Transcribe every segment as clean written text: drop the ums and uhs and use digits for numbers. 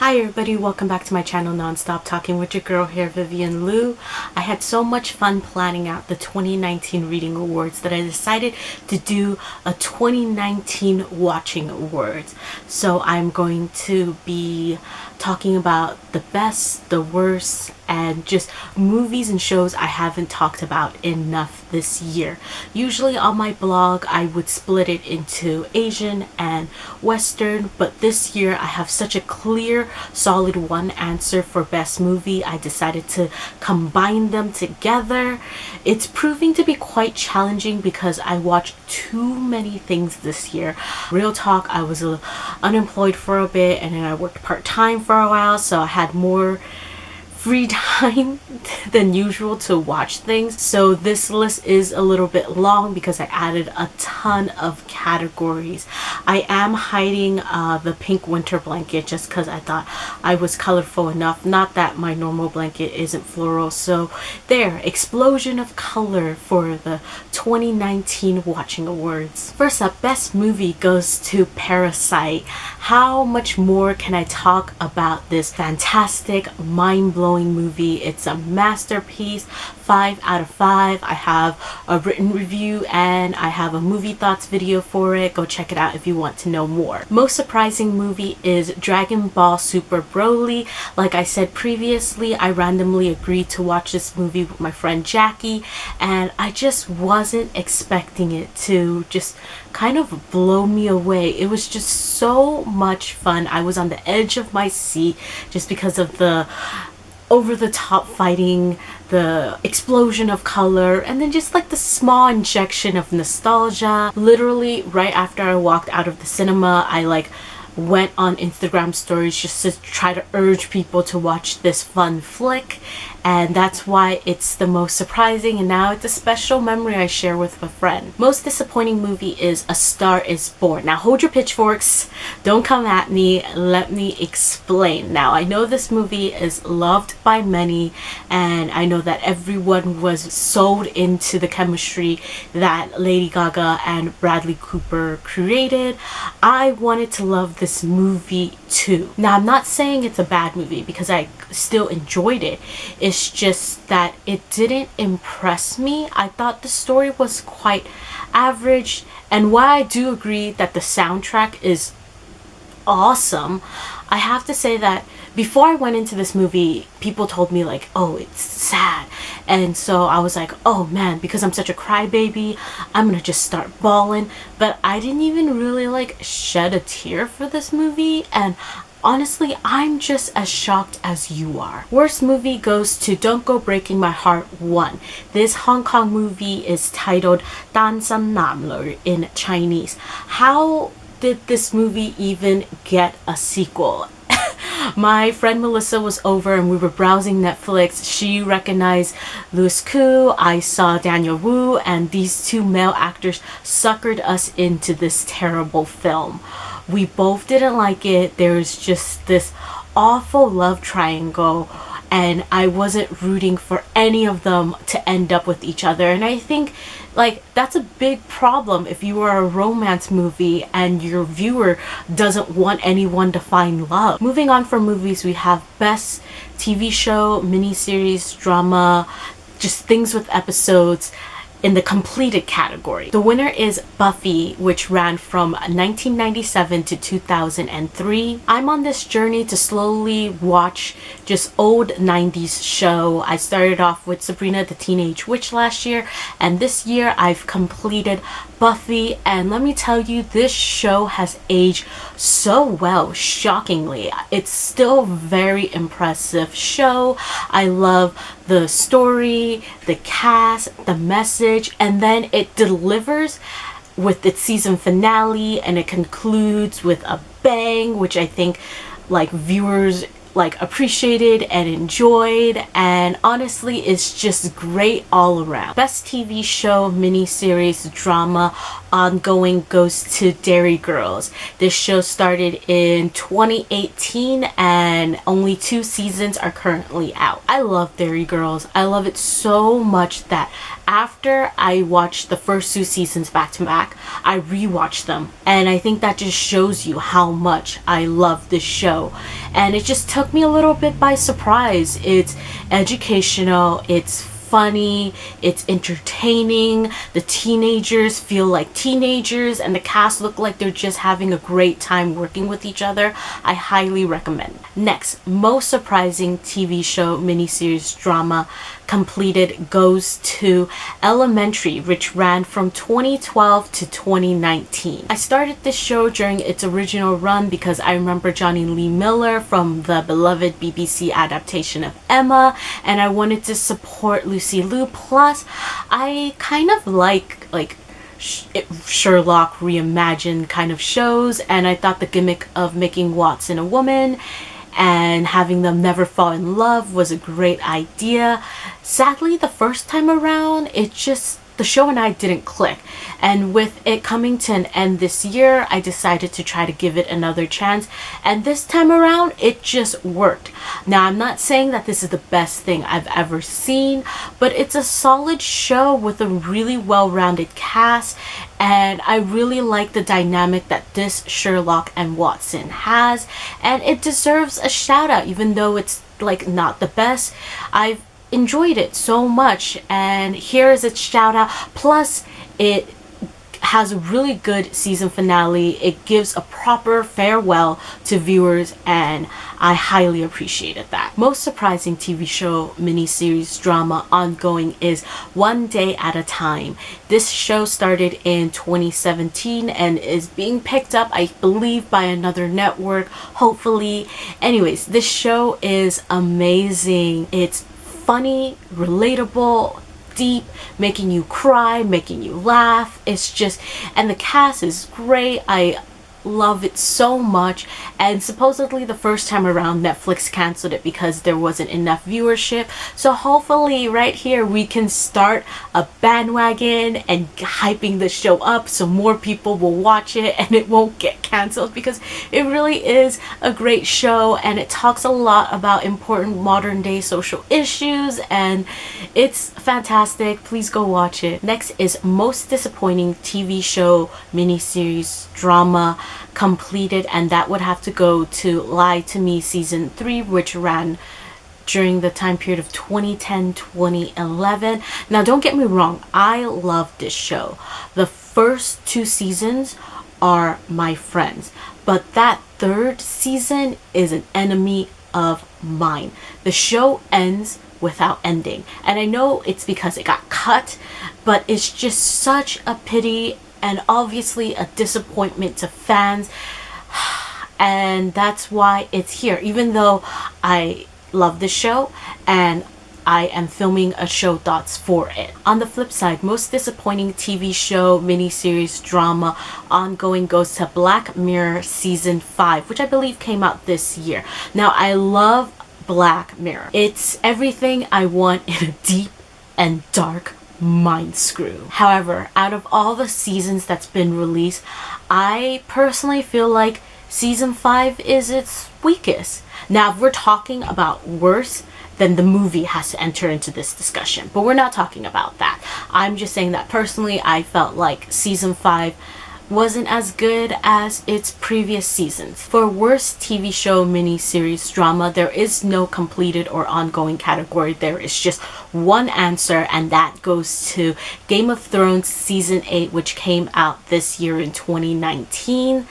Hi everybody, welcome back to my channel Nonstop Talking with your girl here, Vivian Liu. I had so much fun planning out the 2019 Reading Awards that I decided to do a 2019 Watching Awards. So I'm going to be talking about the best, the worst, and just movies and shows I haven't talked about enough this year. Usually on my blog I would split it into Asian and Western, but this year I have such a clear, solid one answer for best movie. I decided to combine them together. It's proving to be quite challenging because I watched too many things this year. Real talk, I was unemployed for a bit and then I worked part-time for a while, so I had more free time than usual to watch things. So this list is a little bit long because I added a ton of categories. I am hiding the pink winter blanket just because I thought I was colorful enough. Not that my normal blanket isn't floral. So there, explosion of color for the 2019 Watching Awards. First up, best movie goes to Parasite. How much more can I talk about this fantastic, mind-blowing movie? It's a masterpiece. 5 out of 5. I have a written review and I have a movie thoughts video for it. Go check it out if you want to know more. Most surprising movie is Dragon Ball Super Broly. Like I said previously, I randomly agreed to watch this movie with my friend Jackie and I just wasn't expecting it to just kind of blow me away. It was just so much fun. I was on the edge of my seat just because of the over-the-top fighting, the explosion of color, and then just like the small injection of nostalgia. Literally right after I walked out of the cinema, I went on Instagram stories just to try to urge people to watch this fun flick, and that's why it's the most surprising, and now it's a special memory I share with a friend. Most disappointing movie is A Star Is Born. Now hold your pitchforks, don't come at me, let me explain. Now I know this movie is loved by many and I know that everyone was sold into the chemistry that Lady Gaga and Bradley Cooper created. I wanted to love this movie too. Now I'm not saying it's a bad movie because I still enjoyed it. It's just that it didn't impress me. I thought the story was quite average, and while I do agree that the soundtrack is awesome, I have to say that before I went into this movie, people told me oh, it's sad, and so I was like, oh man, because I'm such a crybaby, I'm gonna just start bawling. But I didn't even really shed a tear for this movie, and honestly, I'm just as shocked as you are. Worst movie goes to Don't Go Breaking My Heart 1. This Hong Kong movie is titled Dan San Nam Le in Chinese. How did this movie even get a sequel? My friend Melissa was over and we were browsing Netflix. She recognized Louis Koo, I saw Daniel Wu, and these two male actors suckered us into this terrible film. We both didn't like it. There was just this awful love triangle and I wasn't rooting for any of them to end up with each other, and I think that's a big problem if you are a romance movie and your viewer doesn't want anyone to find love. Moving on from movies, we have best TV show, miniseries, drama, just things with episodes in the completed category. The winner is Buffy, which ran from 1997 to 2003. I'm on this journey to slowly watch just old 90s show. I started off with Sabrina the Teenage Witch last year, and this year I've completed Buffy, and let me tell you, this show has aged so well, shockingly. It's still a very impressive show. I love the story, the cast, the message, and then it delivers with its season finale, and it concludes with a bang, which I think viewers appreciated and enjoyed, and honestly it's just great all around. Best TV show, miniseries, drama, ongoing goes to Dairy Girls. This show started in 2018 and only 2 seasons are currently out. I love Dairy Girls. I love it so much that after I watched the first 2 seasons back to back, I rewatched them, and I think that just shows you how much I love this show. And it just took me a little bit by surprise. It's educational, it's funny, it's entertaining, the teenagers feel like teenagers, and the cast look like they're just having a great time working with each other. I highly recommend. Next, most surprising TV show miniseries drama completed goes to Elementary, which ran from 2012 to 2019. I started this show during its original run because I remember Johnny Lee Miller from the beloved BBC adaptation of Emma, and I wanted to support Lucy Liu. Plus, I kind of like Sherlock reimagined kind of shows, and I thought the gimmick of making Watson a woman and having them never fall in love was a great idea. Sadly, the first time around, the show and I didn't click, and with it coming to an end this year, I decided to try to give it another chance, and this time around it just worked. Now, I'm not saying that this is the best thing I've ever seen, but it's a solid show with a really well-rounded cast, and I really like the dynamic that this Sherlock and Watson has, and it deserves a shout out even though it's like not the best. I've enjoyed it so much, and here is its shout out. Plus, it has a really good season finale. It gives a proper farewell to viewers, and I highly appreciated that. Most surprising TV show miniseries drama ongoing is One Day at a Time. This show started in 2017 and is being picked up, I believe, by another network, hopefully. Anyways, this show is amazing. It's funny, relatable, deep, making you cry, making you laugh. It's just, and the cast is great. I love it so much, and supposedly the first time around Netflix canceled it because there wasn't enough viewership, so hopefully right here we can start a bandwagon and hyping the show up so more people will watch it and it won't get canceled, because it really is a great show and it talks a lot about important modern day social issues, and it's fantastic. Please go watch it. Next is most disappointing TV show miniseries drama completed, and that would have to go to Lie to Me season 3, which ran during the time period of 2010-2011. Now, don't get me wrong, I love this show. The first 2 seasons are my friends, but that 3rd season is an enemy of mine. The show ends without ending, and I know it's because it got cut, but it's just such a pity and obviously a disappointment to fans, and that's why it's here, even though I love this show and I am filming a show thoughts for it. On the flip side, most disappointing TV show miniseries drama ongoing goes to Black Mirror season 5, which I believe came out this year. Now, I love Black Mirror. It's everything I want in a deep and dark mind screw. However, out of all the seasons that's been released, I personally feel like season 5 is its weakest. Now, if we're talking about worse, then the movie has to enter into this discussion, but we're not talking about that. I'm just saying that personally I felt like season 5 wasn't as good as its previous seasons. For worst TV show miniseries drama, there is no completed or ongoing category. There is just one answer, and that goes to Game of Thrones season 8, which came out this year in 2019.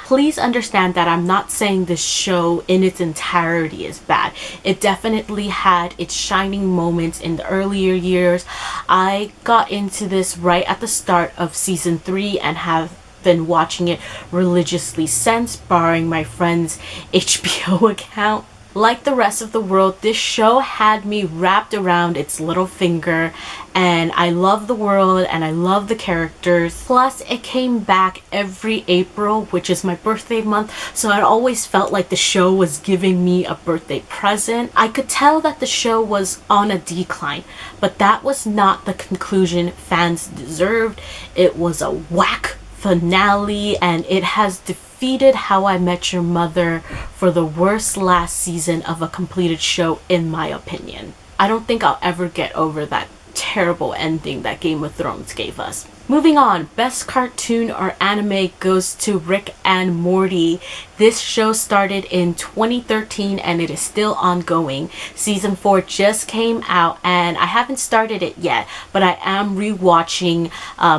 Please understand that I'm not saying this show in its entirety is bad. It definitely had its shining moments in the earlier years. I got into this right at the start of season 3 and have been watching it religiously since, barring my friend's HBO account. Like the rest of the world, this show had me wrapped around its little finger, and I love the world and I love the characters. Plus, it came back every April, which is my birthday month, so I always felt like the show was giving me a birthday present. I could tell that the show was on a decline, but that was not the conclusion fans deserved. It was a whack finale, and it has defeated How I Met Your Mother for the worst last season of a completed show, in my opinion. I don't think I'll ever get over that terrible ending that Game of Thrones gave us. Moving on, best cartoon or anime goes to Rick and Morty. This show started in 2013 and it is still ongoing. Season 4 just came out and I haven't started it yet, but I am rewatching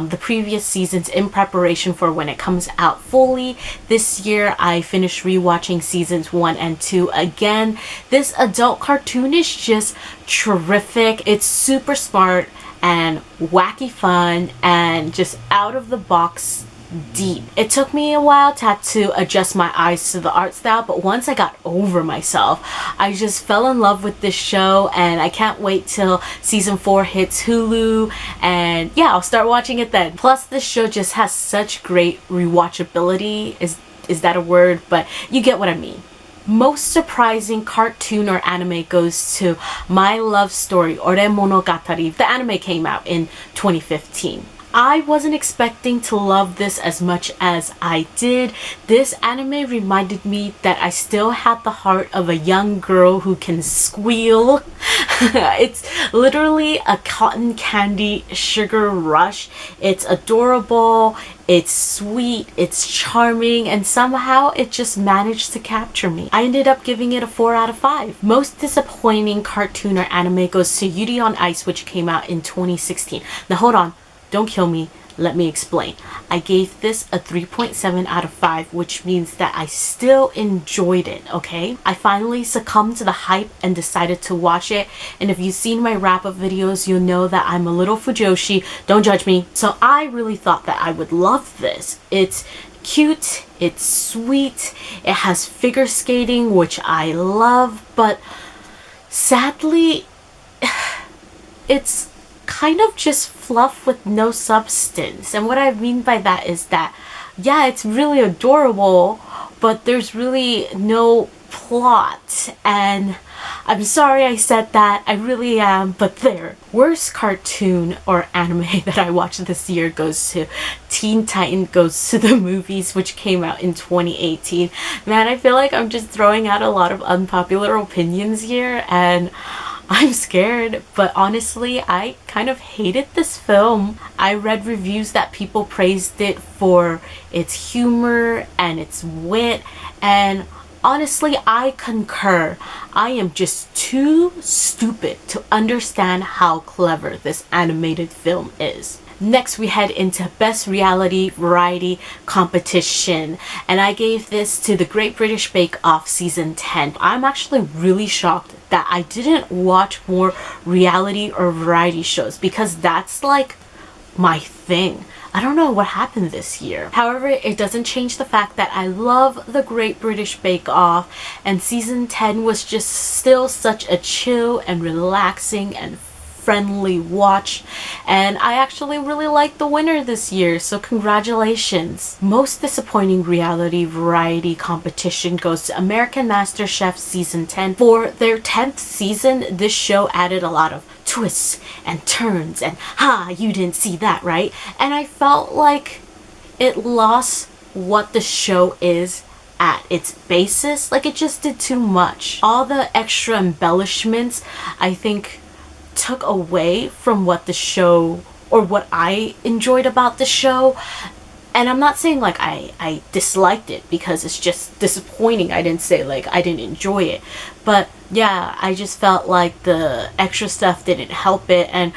the previous seasons in preparation for when it comes out fully. This year I finished rewatching seasons 1 and 2 again. This adult cartoon is just terrific. It's super smart and wacky fun and just out of the box deep. It took me a while to adjust my eyes to the art style, but once I got over myself, I just fell in love with this show, and I can't wait till season 4 hits Hulu, and yeah, I'll start watching it then. Plus, this show just has such great rewatchability. Is that a word? But you get what I mean. Most surprising cartoon or anime goes to My Love Story, Ore Monogatari. The anime came out in 2015. I wasn't expecting to love this as much as I did. This anime reminded me that I still had the heart of a young girl who can squeal. It's literally a cotton candy sugar rush. It's adorable, it's sweet, it's charming, and somehow it just managed to capture me. I ended up giving it a 4 out of 5. Most disappointing cartoon or anime goes to Yuri on Ice, which came out in 2016. Now hold on. Don't kill me. Let me explain. I gave this a 3.7 out of 5, which means that I still enjoyed it, okay? I finally succumbed to the hype and decided to watch it. And if you've seen my wrap-up videos, you'll know that I'm a little fujoshi. Don't judge me. So I really thought that I would love this. It's cute, it's sweet, it has figure skating, which I love, but sadly, it's kind of just fluff with no substance. And what I mean by that is that, yeah, it's really adorable, but there's really no plot. And I'm sorry I said that, I really am, but there. Worst cartoon or anime that I watched this year goes to Teen Titan Goes to the Movies, which came out in 2018. Man, I feel like I'm just throwing out a lot of unpopular opinions here, and I'm scared, but honestly, I kind of hated this film. I read reviews that people praised it for its humor and its wit, and honestly, I concur. I am just too stupid to understand how clever this animated film is. Next, we head into Best Reality Variety Competition, and I gave this to the Great British Bake Off Season 10. I'm actually really shocked that I didn't watch more reality or variety shows, because that's like my thing. I don't know what happened this year. However, it doesn't change the fact that I love the Great British Bake Off, and Season 10 was just still such a chill and relaxing and friendly watch, and I actually really liked the winner this year, so congratulations. Most disappointing reality variety competition goes to American Master Chef Season 10. For their 10th season, this show added a lot of twists and turns and you didn't see that, right? And I felt like it lost what the show is at its basis. Like, it just did too much. All the extra embellishments, I think, took away from what the show, or what I enjoyed about the show. And I'm not saying like I disliked it, because it's just disappointing. I didn't say like I didn't enjoy it, but yeah, I just felt like the extra stuff didn't help it, and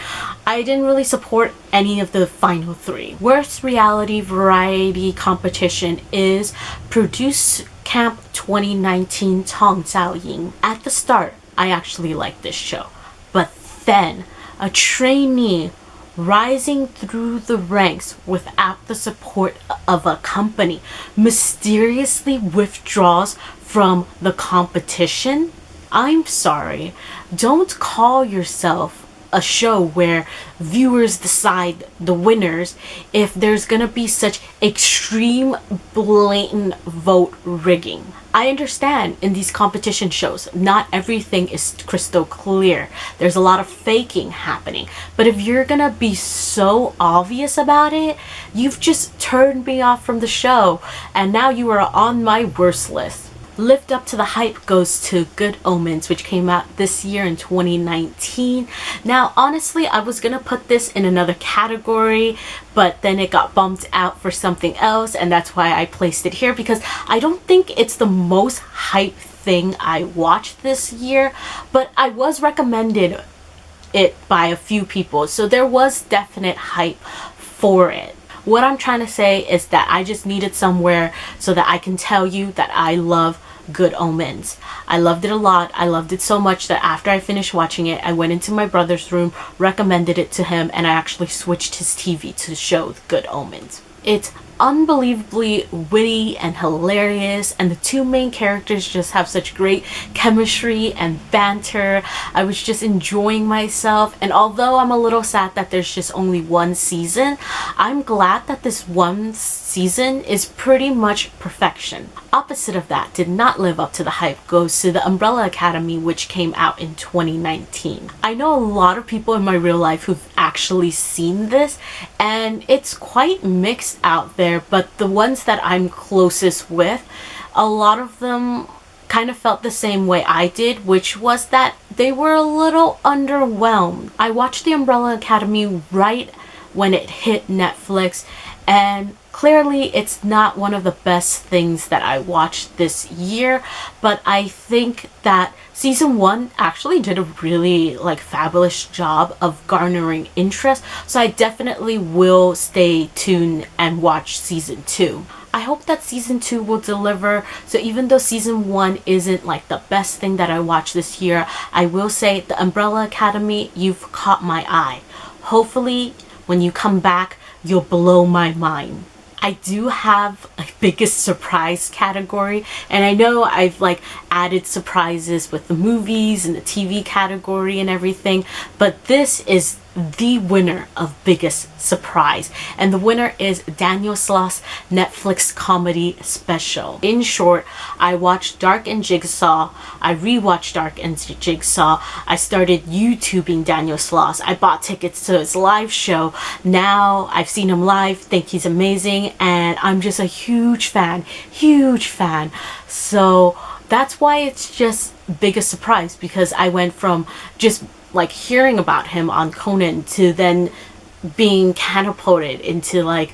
I didn't really support any of the final 3. Worst reality variety competition is Produce Camp 2019 Tong Cao Ying. At the start, I actually liked this show, but then a trainee rising through the ranks without the support of a company mysteriously withdraws from the competition. I'm sorry, don't call yourself a show where viewers decide the winners if there's gonna be such extreme blatant vote rigging. I understand in these competition shows not everything is crystal clear. There's a lot of faking happening. But if you're gonna be so obvious about it, you've just turned me off from the show, and now you are on my worst list. Lived Up to the Hype goes to Good Omens, which came out this year in 2019. Now, honestly, I was gonna put this in another category, but then it got bumped out for something else, and that's why I placed it here, because I don't think it's the most hype thing I watched this year, but I was recommended it by a few people, so there was definite hype for it. What I'm trying to say is that I just needed somewhere so that I can tell you that I love Good Omens. I loved it a lot. I loved it so much that after I finished watching it, I went into my brother's room, recommended it to him, and I actually switched his TV to show Good Omens. It's unbelievably witty and hilarious, and the two main characters just have such great chemistry and banter. I was just enjoying myself, and although I'm a little sad that there's just only one season, I'm glad that this one season is pretty much perfection. Opposite of that, did not live up to the hype, goes to The Umbrella Academy, which came out in 2019. I know a lot of people in my real life who've actually seen this, and it's quite mixed out there, but the ones that I'm closest with, a lot of them kind of felt the same way I did, which was that they were a little underwhelmed. I watched The Umbrella Academy right when it hit Netflix, and clearly it's not one of the best things that I watched this year, but I think that season 1 actually did a really fabulous job of garnering interest, so I definitely will stay tuned and watch season 2. I hope that season 2 will deliver, so even though season 1 isn't the best thing that I watched this year, I will say The Umbrella Academy, you've caught my eye. Hopefully when you come back, you'll blow my mind. I do have a biggest surprise category, and I know I've added surprises with the movies and the TV category and everything, but this is the winner of biggest surprise, and the winner is Daniel Sloss Netflix comedy special. In short, I watched Dark and Jigsaw, I rewatched Dark and Jigsaw, I started YouTubing Daniel Sloss, I bought tickets to his live show, now I've seen him live, think he's amazing, and I'm just a huge fan, so that's why it's just biggest surprise, because I went from just hearing about him on Conan to then being catapulted into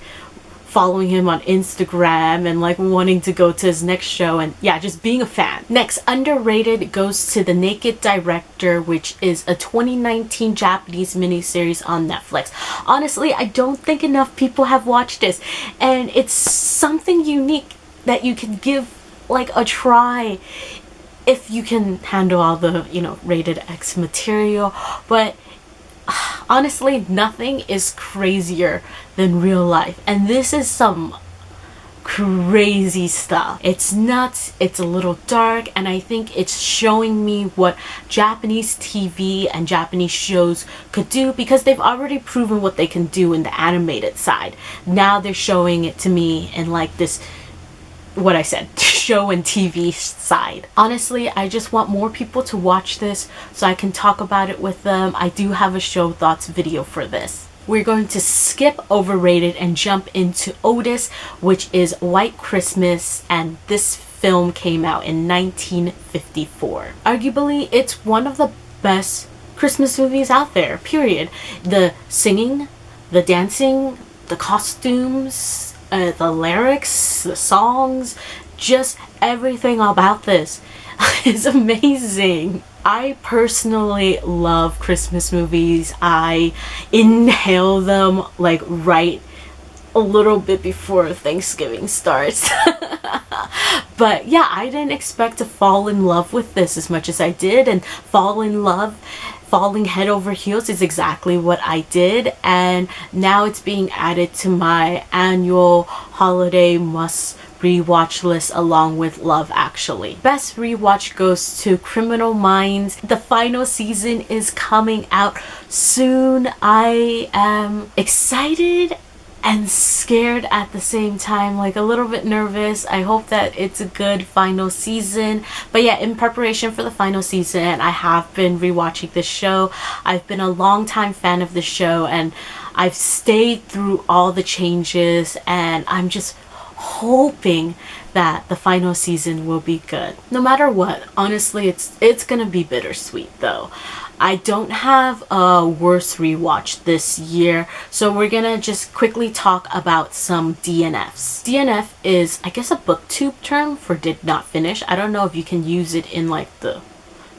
following him on Instagram and wanting to go to his next show, and yeah, just being a fan. Next, underrated goes to The Naked Director, which is a 2019 Japanese miniseries on Netflix. Honestly, I don't think enough people have watched this, and it's something unique that you can give a try if you can handle all the rated X material. But honestly, nothing is crazier than real life, and this is some crazy stuff. It's nuts, it's a little dark, and I think it's showing me what Japanese TV and Japanese shows could do, because they've already proven what they can do in the animated side. Now they're showing it to me in this, what I said, show and TV side. Honestly, I just want more people to watch this so I can talk about it with them. I do have a show thoughts video for this. We're going to skip overrated and jump into Otis, which is White Christmas, and this film came out in 1954. Arguably, it's one of the best Christmas movies out there, period. The singing, the dancing, the costumes, the lyrics, the songs, just everything about this is amazing. I personally love Christmas movies. I inhale them right a little bit before Thanksgiving starts. But yeah, I didn't expect to fall in love with this as much as I did, and falling head over heels is exactly what I did, and now it's being added to my annual holiday must rewatch list along with Love Actually. Best rewatch goes to Criminal Minds. The final season is coming out soon. I am excited and scared at the same time, like a little bit nervous. I hope that it's a good final season. But yeah, in preparation for the final season, I have been rewatching this show. I've been a long time fan of the show, and I've stayed through all the changes, and I'm just hoping that the final season will be good. No matter what, honestly, it's gonna be bittersweet though. I don't have a worst rewatch this year, so we're gonna just quickly talk about some DNFs. DNF is, I guess, a booktube term for did not finish. I don't know if you can use it in like the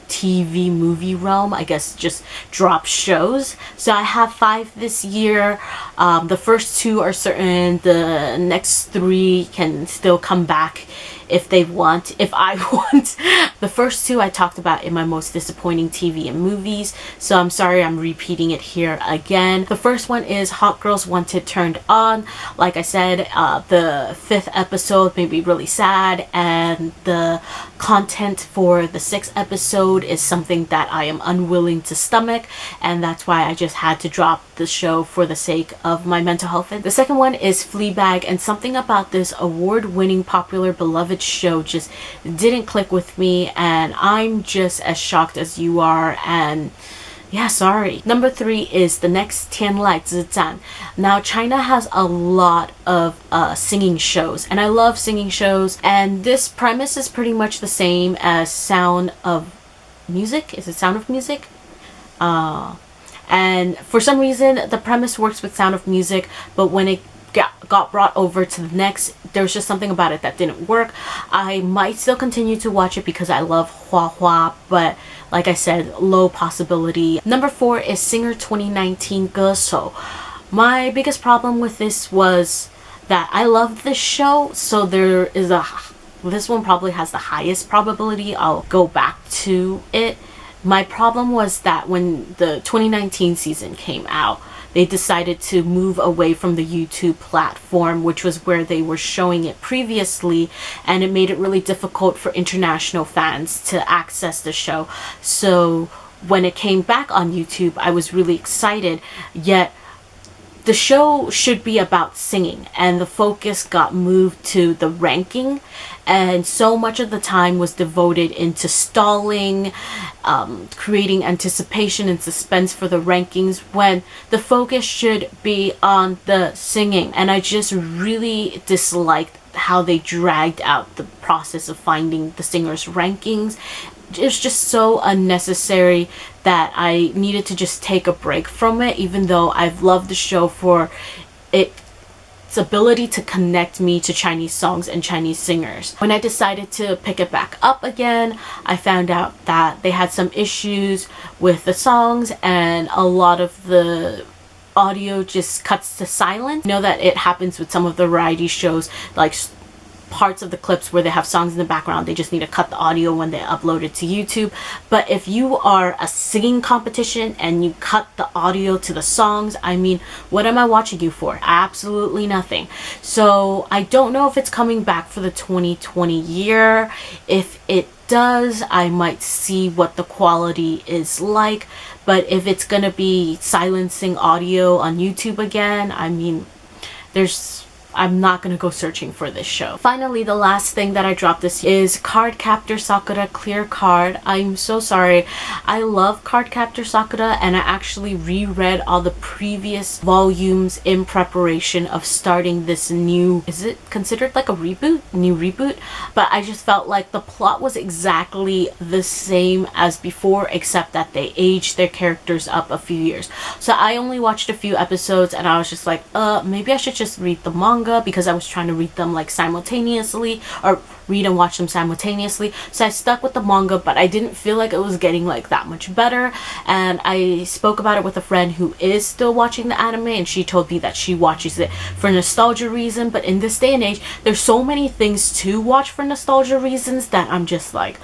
TV movie realm. I guess just drop shows. So I have 5 this year. The first 2 are certain. The next 3 can still come back if they want, if I want. The first 2 I talked about in my most disappointing TV and movies, so I'm sorry I'm repeating it here again. The first one is Hot Girls Wanted Turned On. Like I said, the 5th episode made me really sad, and the content for the 6th episode is something that I am unwilling to stomach, and that's why I just had to drop the show for the sake of my mental health. The second one is Fleabag, and something about this award-winning, popular, beloved show just didn't click with me, and I'm just as shocked as you are, and yeah, sorry. Number 3 is The Next 10 Lai Zizan. Now, China has a lot of singing shows, and I love singing shows, and this premise is pretty much the same as Sound of Music. Is it Sound of Music? And for some reason, the premise works with Sound of Music, but when it got brought over to the next, there was just something about it that didn't work. I might still continue to watch it because I love Hua Hua, but like I said, low possibility. Number 4 is Singer 2019 Geso. My biggest problem with this was that I love this show, so this one probably has the highest probability I'll go back to it. My problem was that when the 2019 season came out, they decided to move away from the YouTube platform, which was where they were showing it previously, and it made it really difficult for international fans to access the show. So when it came back on YouTube, I was really excited, yet the show should be about singing, and the focus got moved to the ranking, and so much of the time was devoted into stalling, creating anticipation and suspense for the rankings, when the focus should be on the singing. And I just really disliked how they dragged out the process of finding the singers' rankings. It's just so unnecessary that I needed to just take a break from it, even though I've loved the show for its ability to connect me to Chinese songs and Chinese singers. When I decided to pick it back up again, I found out that they had some issues with the songs, and a lot of the audio just cuts to silent. I know that it happens with some of the variety shows, like parts of the clips where they have songs in the background, they just need to cut the audio when they upload it to YouTube. But if you are a singing competition and you cut the audio to the songs, I mean, what am I watching you for? Absolutely nothing. So I don't know if it's coming back for the 2020 year. If it does, I might see what the quality is like. But if it's gonna be silencing audio on YouTube again, I mean, I'm not gonna go searching for this show. Finally, the last thing that I dropped this year is Cardcaptor Sakura Clear Card. I'm so sorry. I love Cardcaptor Sakura, and I actually reread all the previous volumes in preparation of starting this new, is it considered like a reboot? New reboot? But I just felt like the plot was exactly the same as before, except that they aged their characters up a few years. So I only watched a few episodes, and I was just like, maybe I should just read the manga, because I was trying to read them like simultaneously, or read and watch them simultaneously. So I stuck with the manga, but I didn't feel like it was getting like that much better. And I spoke about it with a friend who is still watching the anime, and she told me that she watches it for nostalgia reason. But in this day and age, there's so many things to watch for nostalgia reasons that I'm just like,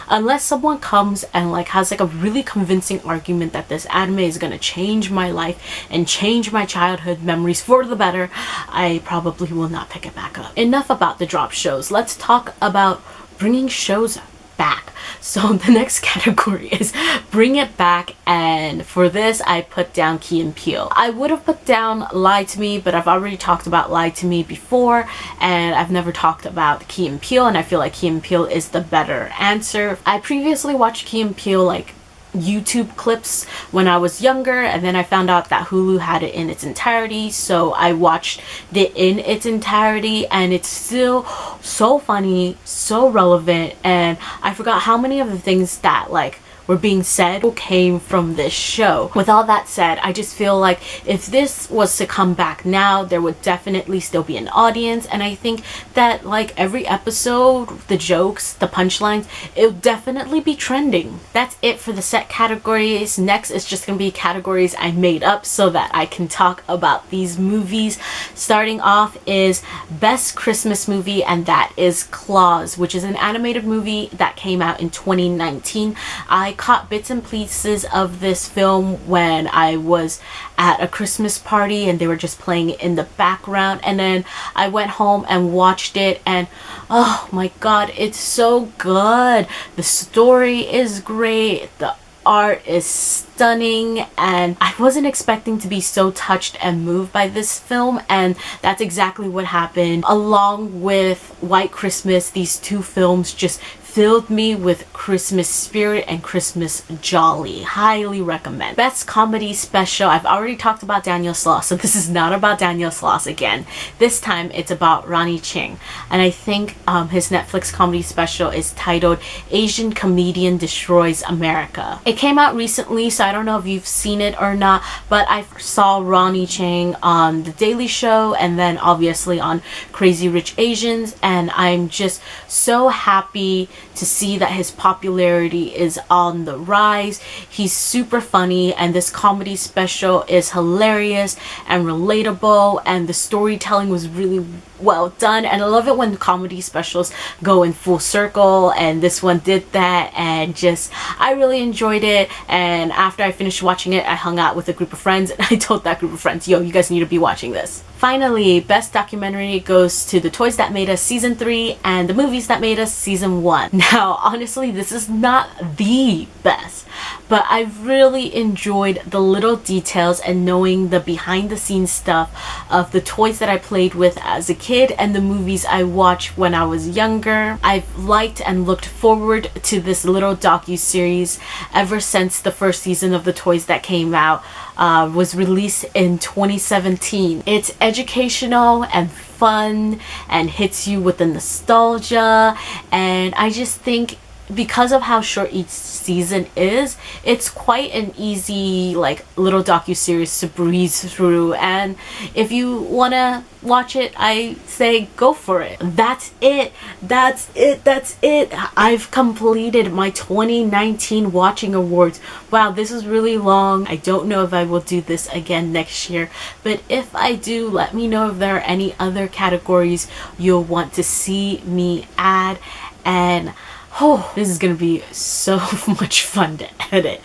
unless someone comes and like has like a really convincing argument that this anime is gonna change my life and change my childhood memories for the better, I probably will not pick it back up. Enough about the drop shows. Let's talk about bringing shows back. So the next category is bring it back, and for this I put down Key and Peele. I would have put down Lie to Me, but I've already talked about Lie to Me before, and I've never talked about Key and Peele, and I feel like Key and Peele is the better answer. I previously watched Key and Peele like YouTube clips when I was younger, and then I found out that Hulu had it in its entirety, so I watched it in its entirety, and it's still so funny, so relevant, and I forgot how many of the things that like were being said came from this show. With all that said, I just feel like if this was to come back now, there would definitely still be an audience, and I think that like every episode, the jokes, the punchlines, it'll definitely be trending. That's it for the set categories. Next is just gonna be categories I made up so that I can talk about these movies. Starting off is Best Christmas Movie, and that is Claus, which is an animated movie that came out in 2019. I caught bits and pieces of this film when I was at a Christmas party and they were just playing it in the background, and then I went home and watched it, and oh my god, it's so good. The story is great, the art is stunning, and I wasn't expecting to be so touched and moved by this film, and that's exactly what happened. Along with White Christmas, these two films just filled me with Christmas spirit and Christmas jolly. Highly recommend. Best Comedy Special. I've already talked about Daniel Sloss, so this is not about Daniel Sloss again. This time it's about Ronnie Ching, and I think his Netflix comedy special is titled Asian Comedian Destroys America. It came out recently, so I don't know if you've seen it or not, but I saw Ronnie Ching on The Daily Show and then obviously on Crazy Rich Asians, and I'm just so happy to see that his popularity is on the rise. He's super funny, and this comedy special is hilarious and relatable, and the storytelling was really well done, and I love it when comedy specials go in full circle, and this one did that, and just I really enjoyed it. And after I finished watching it, I hung out with a group of friends and I told that group of friends, yo, you guys need to be watching this. Finally, Best Documentary goes to The Toys That Made Us Season 3 and The Movies That Made Us Season 1. Now, honestly, this is not the best, but I really enjoyed the little details and knowing the behind the scenes stuff of the toys that I played with as a kid and the movies I watched when I was younger. I've liked and looked forward to this little docu-series ever since the first season of The Toys That came out was released in 2017. It's educational and fun and hits you with the nostalgia, and I just think because of how short each season is, it's quite an easy like little docu-series to breeze through, and if you want to watch it, I say go for it. That's it. I've completed my 2019 watching awards. Wow, this is really long. I don't know if I will do this again next year, but if I do, let me know if there are any other categories you'll want to see me add. And oh, this is gonna be so much fun to edit.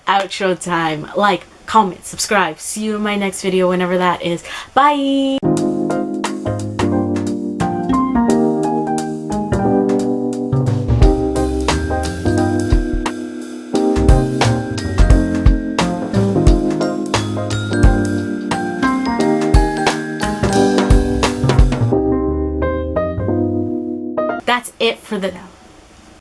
Outro time. Like, comment, subscribe. See you in my next video whenever that is. Bye! That's it for the